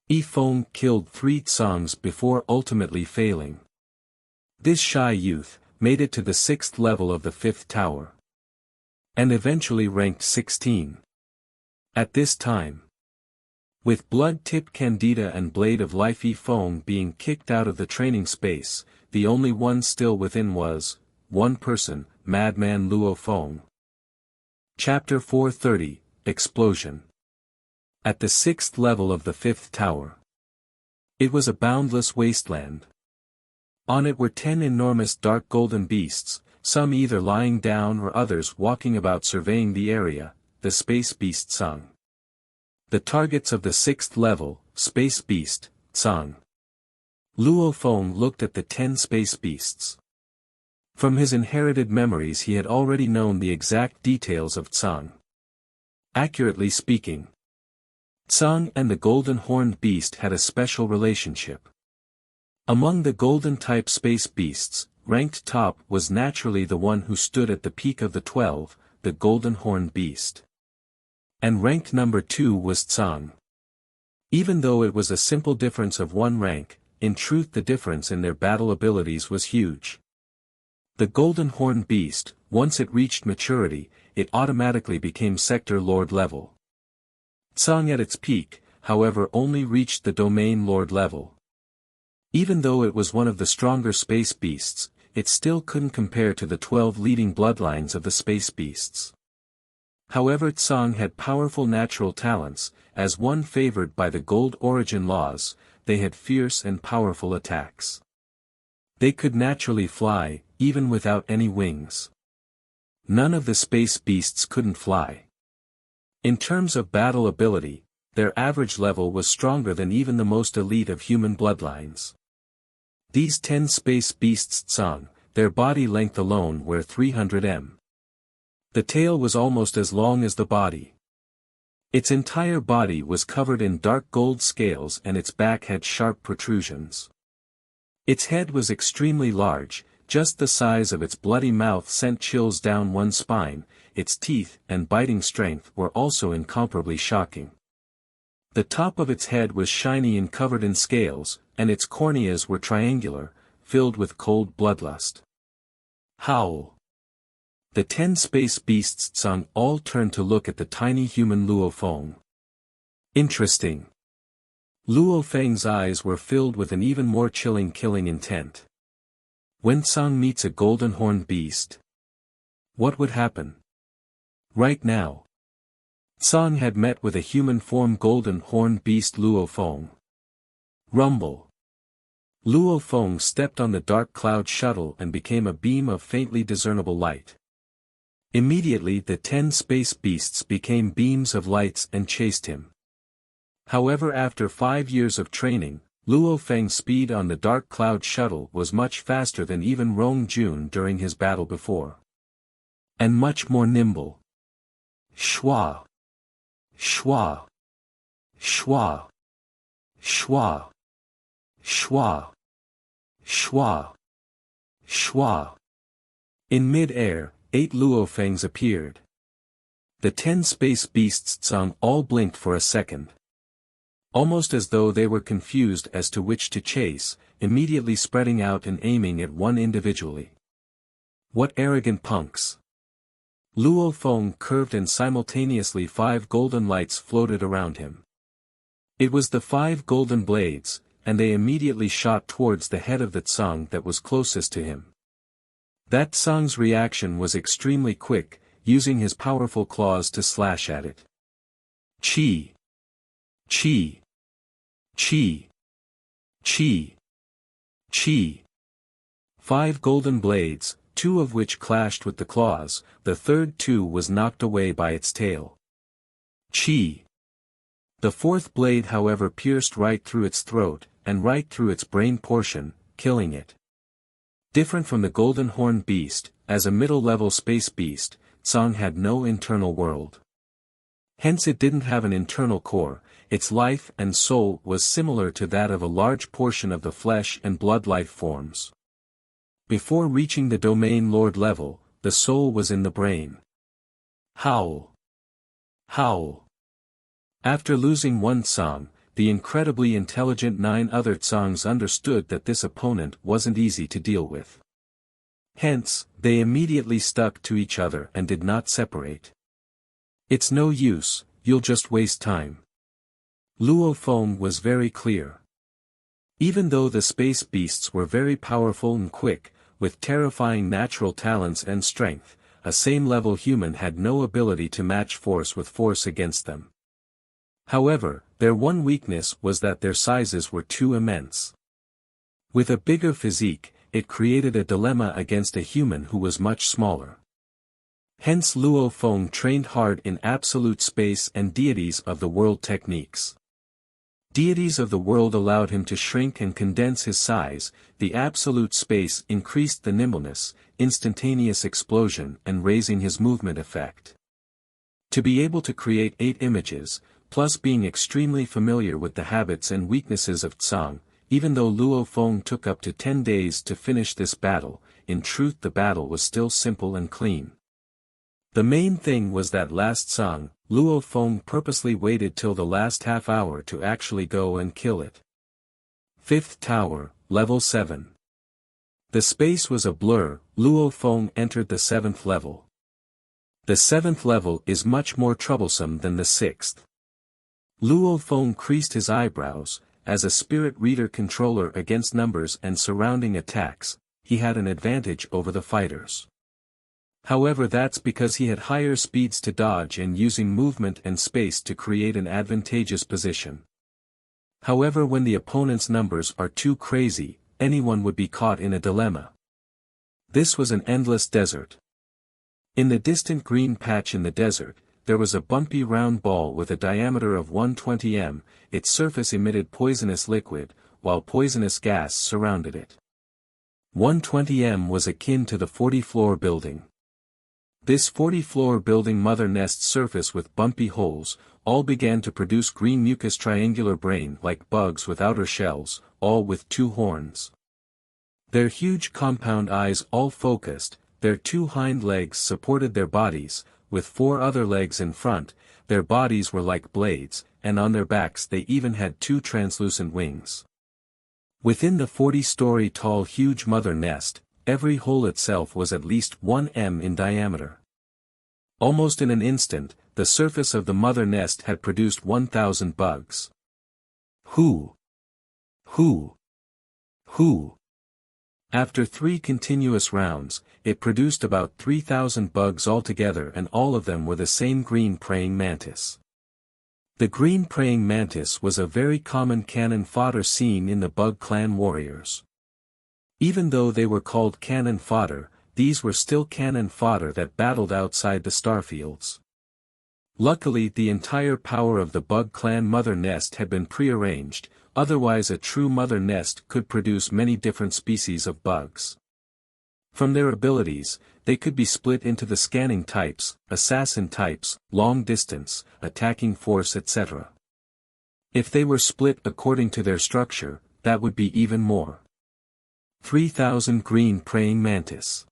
Feng killed 3 Tsangs before ultimately failing. This shy youth made it to the 6th level of the 5th tower, and eventually ranked 16. At this time, with blood-tipped Candida and Blade of Life Feng being kicked out of the training space, the only one still within was, one person, Madman Luo Feng. Chapter 430, Explosion. At the 6th level of the 5th tower. It was a boundless wasteland. On it were 10 enormous dark golden beasts, some either lying down or others walking about surveying the area, the space beast Tsang. The targets of the 6th level, space beast, Tsang. Luo Feng looked at the 10 space beasts. From his inherited memories he had already known the exact details of Tsang. Accurately speaking, Tsang and the golden horned beast had a special relationship. Among the golden-type space beasts, ranked top was naturally the one who stood at the peak of the 12, the golden horned beast. And ranked number 2 was Tsang. Even though it was a simple difference of 1 rank, in truth the difference in their battle abilities was huge. The golden horned beast, once it reached maturity, it automatically became sector lord level. Tsang at its peak, however, only reached the domain lord level. Even though it was one of the stronger space beasts, it still couldn't compare to the 12 leading bloodlines of the space beasts. However, Tsang had powerful natural talents, as one favored by the gold origin laws. They had fierce and powerful attacks. They could naturally fly, even without any wings. None of the space beasts couldn't fly. In terms of battle ability, their average level was stronger than even the most elite of human bloodlines. These 10 space beasts Tsang, their body length alone were 300 m. The tail was almost as long as the body. Its entire body was covered in dark gold scales and its back had sharp protrusions. Its head was extremely large, just the size of its bloody mouth sent chills down one's spine. Its teeth and biting strength were also incomparably shocking. The top of its head was shiny and covered in scales, and its corneas were triangular, filled with cold bloodlust. Howl! The 10 space beasts Tsang all turned to look at the tiny human Luo Feng. Interesting. Luo Feng's eyes were filled with an even more chilling killing intent. When Tsang meets a golden horned beast, what would happen? Right now, Tsang had met with a human form golden horned beast Luo Feng. Rumble. Luo Feng stepped on the dark cloud shuttle and became a beam of faintly discernible light. Immediately the 10 space beasts became beams of lights and chased him. However, after 5 years of training, Luo Feng's speed on the dark cloud shuttle was much faster than even Rong Jun during his battle before. And much more nimble. Shua! Shua! Shua! Shua! Shua! Shua! Shua! In mid-air, 8 Luo Fengs appeared. The 10 space beasts Tsang all blinked for a second. Almost as though they were confused as to which to chase, immediately spreading out and aiming at one individually. What arrogant punks! Luo Feng curved and simultaneously 5 golden lights floated around him. It was the 5 golden blades, and they immediately shot towards the head of the Tsang that was closest to him. That Tsang's reaction was extremely quick, using his powerful claws to slash at it. Chi! Chi! Chi! Chi! Chi! 5 golden blades, 2 of which clashed with the claws, the third 2 was knocked away by its tail. Chi! The 4th blade however pierced right through its throat, and right through its brain portion, killing it. Different from the golden horn beast, as a middle-level space beast, Tsang had no internal world. Hence it didn't have an internal core, its life and soul was similar to that of a large portion of the flesh and blood life forms. Before reaching the domain lord level, the soul was in the brain. Howl! Howl! After losing one Tsang, the incredibly intelligent 9 other Tsangs understood that this opponent wasn't easy to deal with. Hence, they immediately stuck to each other and did not separate. It's no use, you'll just waste time. Luo Feng was very clear. Even though the space beasts were very powerful and quick, with terrifying natural talents and strength, a same-level human had no ability to match force with force against them. However, their one weakness was that their sizes were too immense. With a bigger physique, it created a dilemma against a human who was much smaller. Hence Luo Feng trained hard in absolute space and deities of the world techniques. Deities of the world allowed him to shrink and condense his size, the absolute space increased the nimbleness, instantaneous explosion and raising his movement effect. To be able to create 8 images, plus being extremely familiar with the habits and weaknesses of Tsang, even though Luo Feng took up to 10 days to finish this battle, in truth the battle was still simple and clean. The main thing was that last Tsang, Luo Feng purposely waited till the last half hour to actually go and kill it. 5th Tower, Level 7. The space was a blur, Luo Feng entered the 7th level. The 7th level is much more troublesome than the 6th. Luo Feng creased his eyebrows, as a spirit reader controller against numbers and surrounding attacks, he had an advantage over the fighters. However, that's because he had higher speeds to dodge and using movement and space to create an advantageous position. However, when the opponent's numbers are too crazy, anyone would be caught in a dilemma. This was an endless desert. In the distant green patch in the desert, there was a bumpy round ball with a diameter of 120 m, its surface emitted poisonous liquid, while poisonous gas surrounded it. 120 m was akin to the 40-floor building. This 40-floor building mother nest surface with bumpy holes, all began to produce green mucus triangular brain-like bugs with outer shells, all with 2 horns. Their huge compound eyes all focused, their 2 hind legs supported their bodies, with 4 other legs in front, their bodies were like blades, and on their backs they even had 2 translucent wings. Within the 40-story tall huge mother nest, every hole itself was at least 1 m in diameter. Almost in an instant, the surface of the mother nest had produced 1,000 bugs. Who? After 3 continuous rounds, it produced about 3,000 bugs altogether and all of them were the same green praying mantis. The green praying mantis was a very common cannon fodder seen in the Bug Clan warriors. Even though they were called cannon fodder, these were still cannon fodder that battled outside the starfields. Luckily, the entire power of the Bug Clan mother nest had been prearranged, otherwise a true mother nest could produce many different species of bugs. From their abilities, they could be split into the scanning types, assassin types, long distance, attacking force, etc. If they were split according to their structure, that would be even more. 3000 Green Praying Mantis.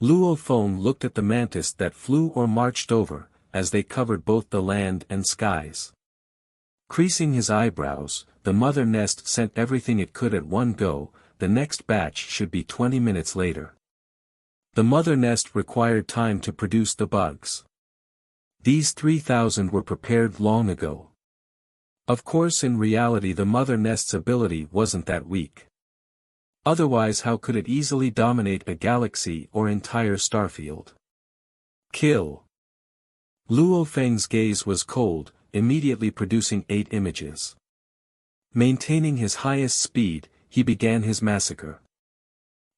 Luo Feng looked at the mantis that flew or marched over, as they covered both the land and skies. Creasing his eyebrows, the mother nest sent everything it could at one go. The next batch should be 20 minutes later. The mother nest required time to produce the bugs. These 3000 were prepared long ago. Of course, in reality the mother nest's ability wasn't that weak. Otherwise, how could it easily dominate a galaxy or entire starfield? Kill. Luo Feng's gaze was cold, immediately producing 8 images. Maintaining his highest speed, he began his massacre.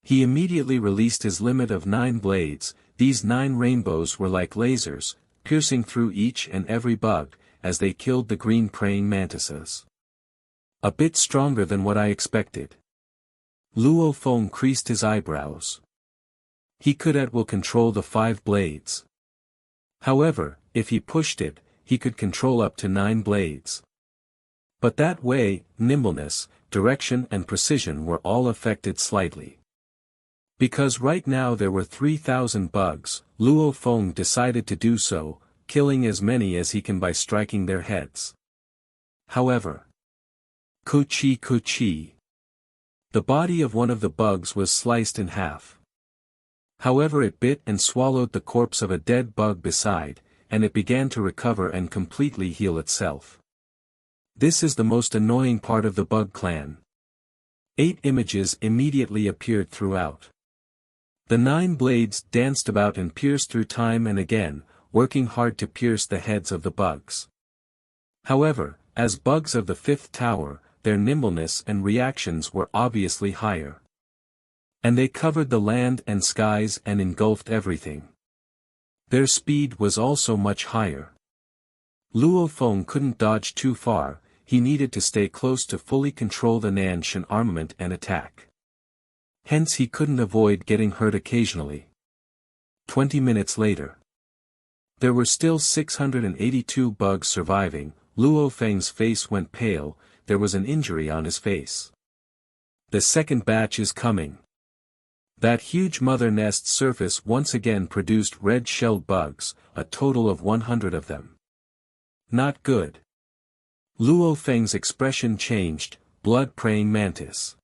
He immediately released his limit of 9 blades. These 9 rainbows were like lasers, piercing through each and every bug, as they killed the green praying mantises. A bit stronger than what I expected. Luo Feng creased his eyebrows. He could at will control the 5 blades. However, if he pushed it, he could control up to 9 blades. But that way, nimbleness, direction and precision were all affected slightly. Because right now there were 3000 bugs, Luo Feng decided to do so, killing as many as he can by striking their heads. However, Kuchi. The body of one of the bugs was sliced in half. However, it bit and swallowed the corpse of a dead bug beside, and it began to recover and completely heal itself. This is the most annoying part of the Bug Clan. 8 images immediately appeared throughout. The 9 blades danced about and pierced through time and again, working hard to pierce the heads of the bugs. However, as bugs of the 5th tower, their nimbleness and reactions were obviously higher. And they covered the land and skies and engulfed everything. Their speed was also much higher. Luo Feng couldn't dodge too far, he needed to stay close to fully control the Nanshan armament and attack. Hence he couldn't avoid getting hurt occasionally. 20 minutes later. There were still 682 bugs surviving. Luo Feng's face went pale, there was an injury on his face. The second batch is coming. That huge mother nest surface once again produced red-shelled bugs, a total of 100 of them. Not good. Luo Feng's expression changed, blood-praying mantis.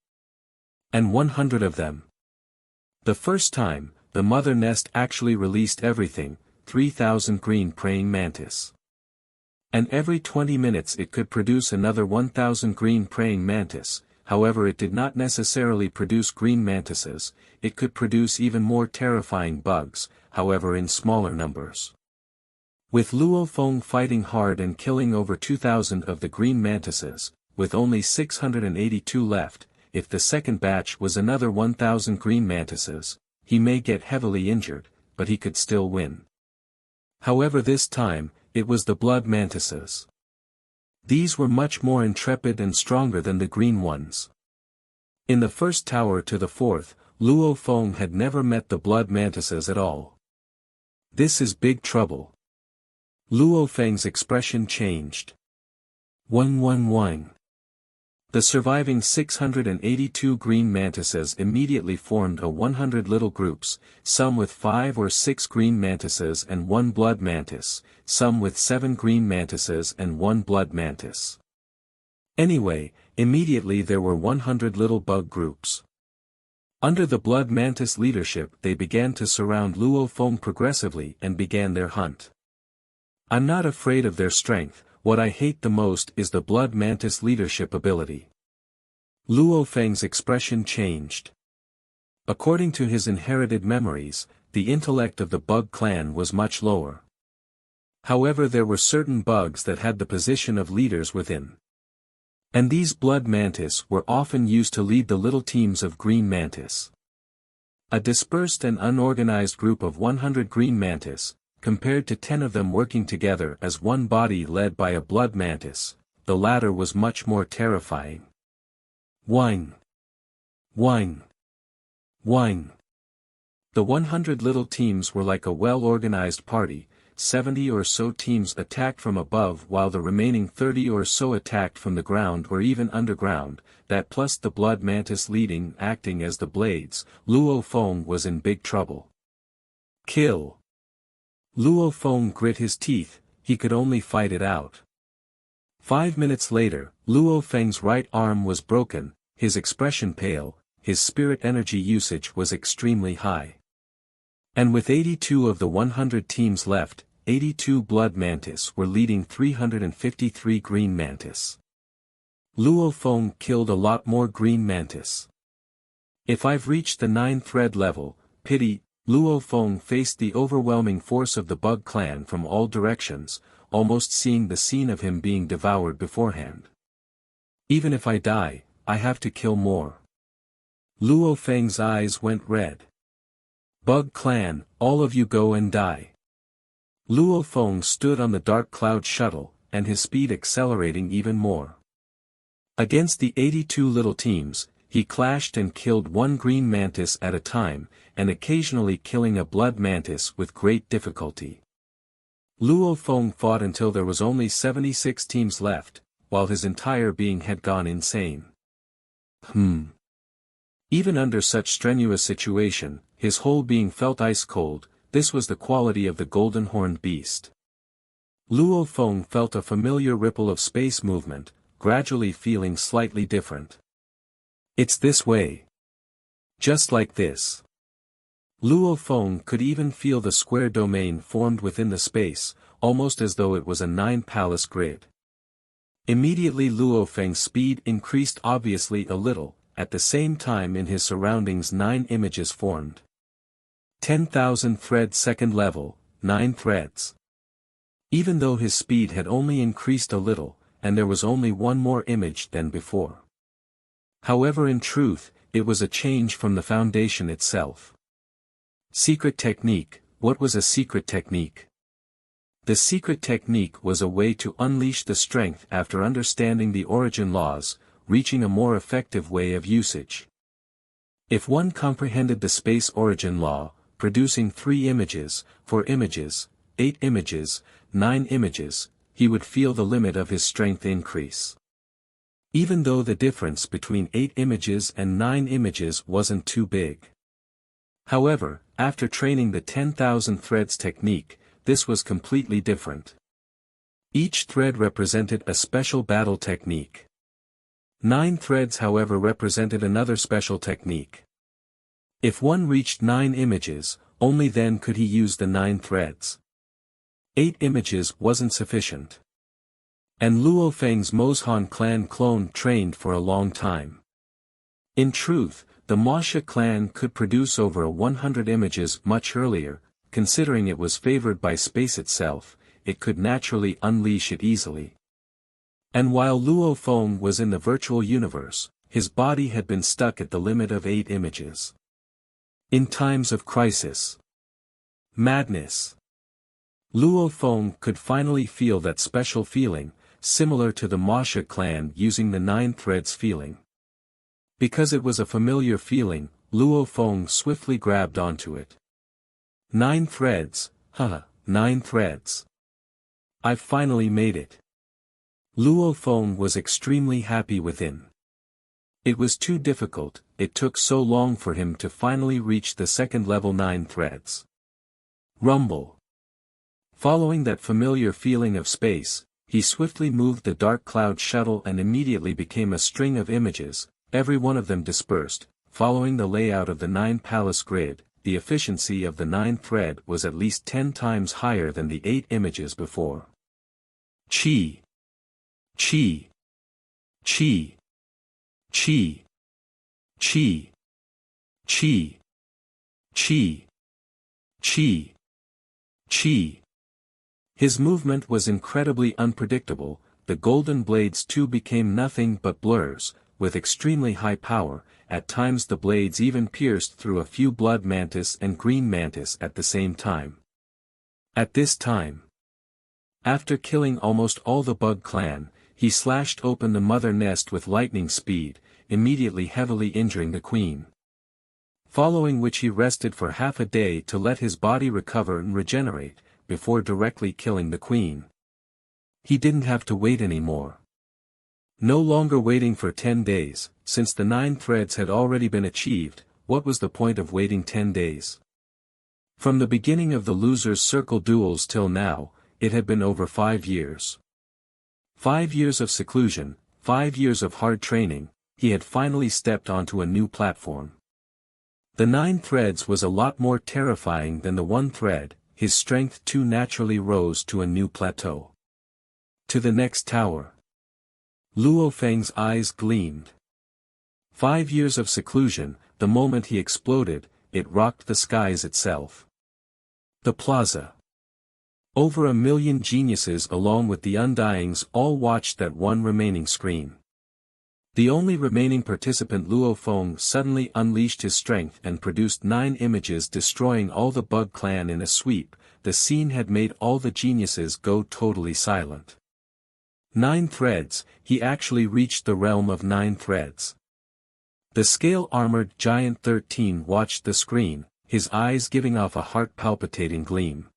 And 100 of them. The first time, the mother nest actually released everything, 3000 green praying mantis. And every 20 minutes it could produce another 1000 green praying mantis. However, it did not necessarily produce green mantises, it could produce even more terrifying bugs, however in smaller numbers. With Luo Feng fighting hard and killing over 2000 of the green mantises, with only 682 left, if the second batch was another 1000 green mantises, he may get heavily injured, but he could still win. However, this time, it was the blood mantises. These were much more intrepid and stronger than the green ones. In the first tower to the 4th, Luo Feng had never met the blood mantises at all. This is big trouble. Luo Feng's expression changed. 111. The surviving 682 green mantises immediately formed a 100 little groups, some with 5 or 6 green mantises and 1 blood mantis, some with 7 green mantises and 1 blood mantis. Anyway, immediately there were 100 little bug groups. Under the blood mantis leadership they began to surround Luo Feng progressively and began their hunt. I'm not afraid of their strength. What I hate the most is the blood mantis leadership ability. Luo Feng's expression changed. According to his inherited memories, the intellect of the Bug Clan was much lower. However, there were certain bugs that had the position of leaders within. And these blood mantis were often used to lead the little teams of green mantis. A dispersed and unorganized group of 100 green mantis, compared to 10 of them working together as one body led by a blood mantis, the latter was much more terrifying. Whine. Whine. Whine. The 100 little teams were like a well-organized party. 70 or so teams attacked from above while the remaining 30 or so attacked from the ground or even underground, that plus the blood mantis leading acting as the blades. Luo Feng was in big trouble. Kill. Luo Feng grit his teeth, he could only fight it out. 5 minutes later, Luo Feng's right arm was broken, his expression pale, his spirit energy usage was extremely high. And with 82 of the 100 teams left, 82 blood mantis were leading 353 green mantis. Luo Feng killed a lot more green mantis. If I've reached the 9-thread level, pity. Luo Feng faced the overwhelming force of the Bug clan from all directions, almost seeing the scene of him being devoured beforehand. Even if I die, I have to kill more. Luo Feng's eyes went red. Bug clan, all of you go and die. Luo Feng stood on the dark cloud shuttle, and his speed accelerating even more. Against the 82 little teams, he clashed and killed one green mantis at a time, and occasionally killing a blood mantis with great difficulty. Luo Feng fought until there was only 76 teams left, while his entire being had gone insane. Even under such strenuous situation, his whole being felt ice cold. This was the quality of the golden-horned beast. Luo Feng felt a familiar ripple of space movement, gradually feeling slightly different. It's this way. Just like this. Luo Feng could even feel the square domain formed within the space, almost as though it was a 9-palace grid. Immediately Luo Feng's speed increased obviously a little, at the same time in his surroundings 9 images formed. 10,000 thread second level, 9 threads. Even though his speed had only increased a little, and there was only one more image than before. However, in truth, it was a change from the foundation itself. Secret technique. What was a secret technique? The secret technique was a way to unleash the strength after understanding the origin laws, reaching a more effective way of usage. If one comprehended the space origin law, producing 3 images, 4 images, 8 images, 9 images, he would feel the limit of his strength increase. Even though the difference between 8 images and 9 images wasn't too big. However, after training the 10,000 threads technique, this was completely different. Each thread represented a special battle technique. 9 threads however represented another special technique. If one reached 9 images, only then could he use the 9 threads. 8 images wasn't sufficient. And Luo Feng's Mozhan clan clone trained for a long time. In truth, the Masha clan could produce over 100 images much earlier, considering it was favored by space itself, it could naturally unleash it easily. And while Luo Feng was in the virtual universe, his body had been stuck at the limit of 8 images. In times of crisis, madness, Luo Feng could finally feel that special feeling, similar to the Masha clan using the 9 threads feeling. Because it was a familiar feeling, Luo Feng swiftly grabbed onto it. 9 threads, 9 threads. I've finally made it. Luo Feng was extremely happy within. It was too difficult, it took so long for him to finally reach the second level 9 threads. Rumble. Following that familiar feeling of space, he swiftly moved the dark cloud shuttle and immediately became a string of images, every one of them dispersed, following the layout of the 9-palace grid. The efficiency of the 9 thread was at least 10 times higher than the 8 images before. Chi. Chi. Chi. Chi. Chi. Chi. Chi. Chi. Chi. His movement was incredibly unpredictable. The golden blades too became nothing but blurs, with extremely high power. At times the blades even pierced through a few blood mantis and green mantis at the same time. At this time, after killing almost all the bug clan, he slashed open the mother nest with lightning speed, immediately heavily injuring the queen. Following which he rested for half a day to let his body recover and regenerate, before directly killing the queen. He didn't have to wait anymore. No longer waiting for 10 days, since the 9 threads had already been achieved. What was the point of waiting 10 days? From the beginning of the Loser's Circle duels till now, it had been over 5 years. 5 years of seclusion, 5 years of hard training. He had finally stepped onto a new platform. The 9 threads was a lot more terrifying than the 1 thread. His strength too naturally rose to a new plateau. To the next tower. Luo Feng's eyes gleamed. 5 years of seclusion. The moment he exploded, it rocked the skies itself. The plaza. Over 1 million geniuses along with the Undyings all watched that one remaining screen. The only remaining participant Luo Feng suddenly unleashed his strength and produced 9 images destroying all the bug clan in a sweep. The scene had made all the geniuses go totally silent. 9 threads, he actually reached the realm of 9 threads. The scale-armored giant 13 watched the screen, his eyes giving off a heart-palpitating gleam.